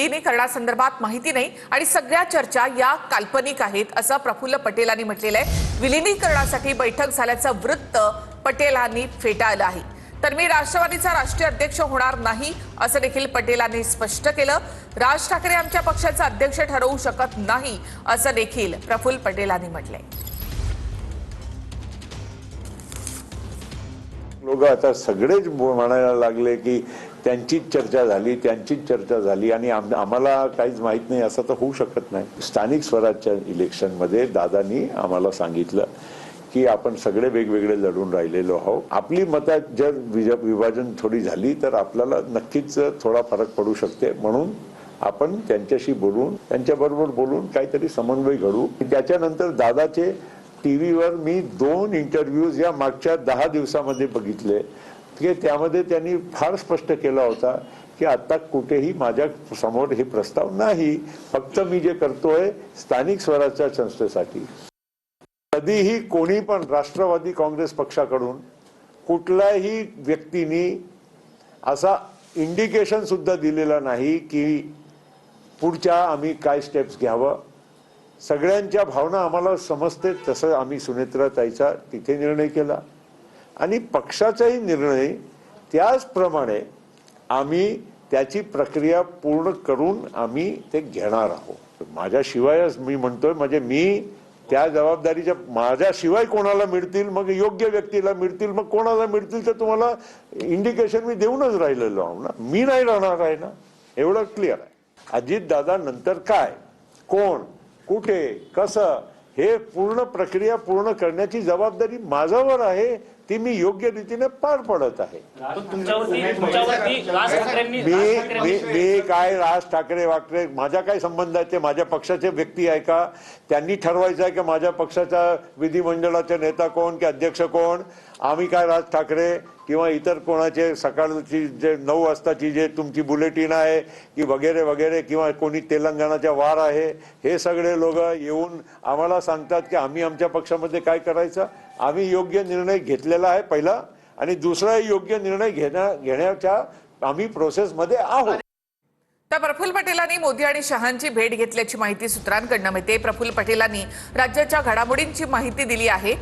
विलीनीकरणासंदर्भात माहिती नाही आणि सगळ्या चर्चा या काल्पनिक आहेत असं प्रफुल्ल पटेलांनी म्हटलेलं आहे। विलीनीकरणासाठी बैठक झाल्याचं वृत्त पटेलांनी फेटाळलं आहे। तर मी राष्ट्रवादीचा राष्ट्रीय अध्यक्ष होणार नाही असं देखील पटेलांनी स्पष्ट केलं। राज ठाकरे आमच्या पक्षाचा अध्यक्ष ठरवू शकत नाही असं देखील प्रफुल्ल पटेलांनी म्हटलंय। लोक आता सगळेच म्हणायला लागले की त्यांचीच चर्चा झाली आणि आम्हाला काहीच माहित नाही असं तर होऊ शकत नाही। स्थानिक स्वराज्य इलेक्शनमध्ये दादांनी आम्हाला सांगितलं की आपण सगळे वेगवेगळे लढून राहिलेलो आहोत। आपली मतं जर विभाजन थोडी झाली तर आपल्याला नक्कीच थोडा फरक पडू शकते, म्हणून आपण त्यांच्याशी बोलून त्यांच्याबरोबर बोलून काहीतरी समन्वय घडू। त्याच्यानंतर दादाचे टीव्हीवर मी 2 इंटरव्ह्यूज या मागच्या 10 दिवसामध्ये बघितले की त्यामध्ये त्यांनी फार स्पष्ट केला होता की आता कुठेही माझ्या समोर हे प्रस्ताव नाही, फक्त मी जे करतोय स्थानिक स्वराज्य संस्थेसाठी। कधीही कोणी पण राष्ट्रवादी काँग्रेस पक्षाकडून कुठल्याही व्यक्तीने असा इंडिकेशन सुद्धा दिलेला नाही की पुढच्या आम्ही काय स्टेप्स घ्यावं। सगळ्यांच्या भावना आम्हाला समजते, तसं आम्ही सुनेत्राताईचा तिथे निर्णय केला आणि पक्षाचाही निर्णय त्याचप्रमाणे आम्ही त्याची प्रक्रिया पूर्ण करून आम्ही ते घेणार आहोत। माझ्याशिवाय मी म्हणतोय म्हणजे मी त्या जबाबदारीच्या माझ्याशिवाय कोणाला मिळतील, मग योग्य व्यक्तीला मिळतील, मग कोणाला मिळतील तर तुम्हाला इंडिकेशन मी देऊनच राहिलेलो आहो ना, मी नाही राहणार आहे ना, एवढं क्लिअर आहे। अजित दादा नंतर काय, कोण, कुठे, कसं हे पूर्ण प्रक्रिया पूर्ण करण्याची जबाबदारी माझ्यावर आहे, ती मी योग्य रीतीने पार पडत आहे। मी काय राज ठाकरे माझा काय संबंध आहे? ते माझ्या पक्षाचे व्यक्ती आहे का? त्यांनी ठरवायचं आहे की माझ्या पक्षाचा विधिमंडळाचा नेता कोण की अध्यक्ष कोण? आम्ही काय राज ठाकरे किंवा इतर कोणाचे सकाळची जे 9 वाजताची जे तुमची बुलेटिन आहे की वगैरे वगैरे किंवा कोणी तेलंगणाच्या वार आहे, हे सगळे लोक येऊन आम्हाला सांगतात की आम्ही आमच्या पक्षामध्ये काय करायचं। आम्ही योग्य निर्णय घेतलेला आहे पहिला, आणि दुसरा योग्य निर्णय घेण्याच्या आम्ही प्रोसेसमध्ये आहोत। तर प्रफुल्ल पटेलांनी मोदी आणि शहांची भेट घेतल्याची माहिती सूत्रांकडून मिळते। प्रफुल्ल पटेलांनी राज्याच्या घडामोडींची माहिती दिली आहे।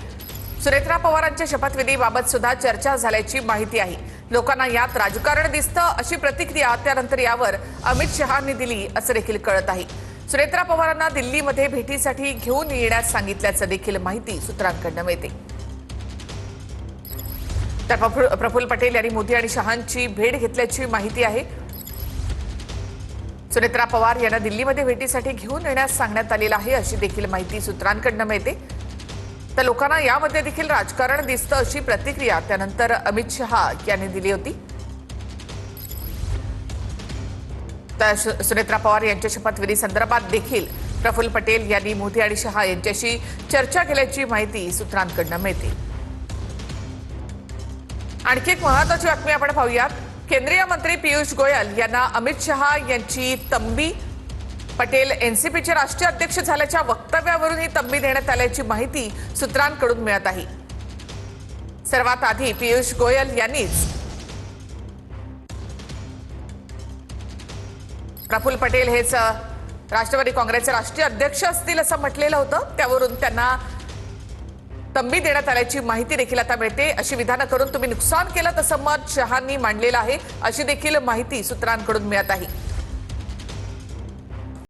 सुनेत्रा पवारांच्या शपथविधीबाबत सुद्धा चर्चा झाल्याची माहिती आहे। लोकांना यात राजकारण दिसतं अशी प्रतिक्रिया त्यानंतर यावर अमित शहांनी दिली असं देखील कळत आहे। सुनेत्रा पवारांना दिल्लीमध्ये भेटीसाठी घेऊन येण्यास सांगितल्याचं देखील माहिती सूत्रांकडून मिळते। तर प्रफुल्ल पटेल यांनी मोदी आणि शहांची भेट घेतल्याची माहिती आहे। सुनेत्रा पवार यांना दिल्लीमध्ये भेटीसाठी घेऊन येण्यास सांगण्यात आलेलं आहे अशी देखील माहिती सूत्रांकडून मिळते। तर लोकांना यामध्ये देखील राजकारण दिसतं अशी प्रतिक्रिया त्यानंतर अमित शहा यांनी दिली होती। तर सुनेत्रा पवार यांच्या शपथविधी संदर्भात देखील प्रफुल्ल पटेल यांनी मोदी आणि शहा यांच्याशी चर्चा केल्याची माहिती सूत्रांकडून मिळते। आणखी एक महत्त्वाची बातमी आपण पाहूयात। केंद्रीय मंत्री पियुष गोयल यांना अमित शहा यांची तंबी, पटेल एनसीपीचे राष्ट्रीय अध्यक्ष झाल्याच्या वक्तव्यावरून ही तंबी देण्यात आल्याची माहिती सूत्रांकडून मिळत आहे। सर्वात आधी पियुष गोयल यांनीच प्रफुल्ल पटेल हेच राष्ट्रवादी काँग्रेसचे राष्ट्रीय अध्यक्ष असतील असं म्हटलेलं होतं, त्यावरून त्यांना तंबी देण्यात आल्याची माहिती देखील आता मिळते। अशी विधानं करून तुम्ही नुकसान केलं तसं मत शहांनी मांडलेलं आहे अशी देखील माहिती सूत्रांकडून मिळत आहे।